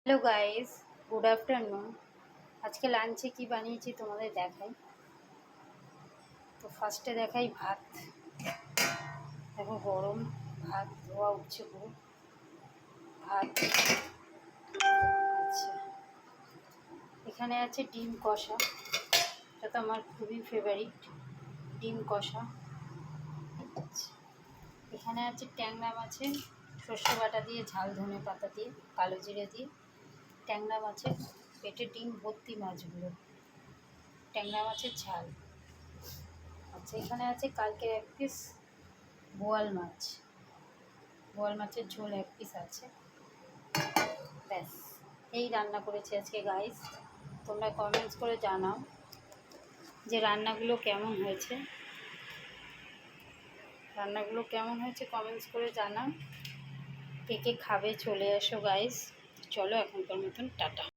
Hello guys, good afternoon. আজকে লাঞ্চে কি বানিয়েছি তোমাদের দেখাই। তো ফার্স্টে দেখাই ভাত। দেখো গরম ভাত, ধোয়া উঠছে পুরো ভাত। আচ্ছা, এখানে আছে ডিম কষা, এটা তো আমার খুবই ফেভারিট, ডিম কষা। আচ্ছা, এখানে আছে ট্যাংরা মাছের সর্ষে বাটা দিয়ে, ঝাল ধনে পাতা দিয়ে, কালো জিরে দিয়ে ট্যাংরা মাছের পেটে ডিম ভর্তি মাছগুলো, ট্যাংরা মাছের ঝাল। আচ্ছা, এখানে আছে কালকের এক পিস বোয়াল মাছ, বোয়াল মাছের ঝোল এক পিস আছে। ব্যাস, এই রান্না করেছি আজকে গাইস। তোমরা কমেন্টস করে জানাও যে রান্নাগুলো কেমন হয়েছে, রান্নাগুলো কেমন হয়েছে কমেন্টস করে জানাও। কে কে খাবে চলে এসো গাইস। চলো এখনকার মতন টাটা।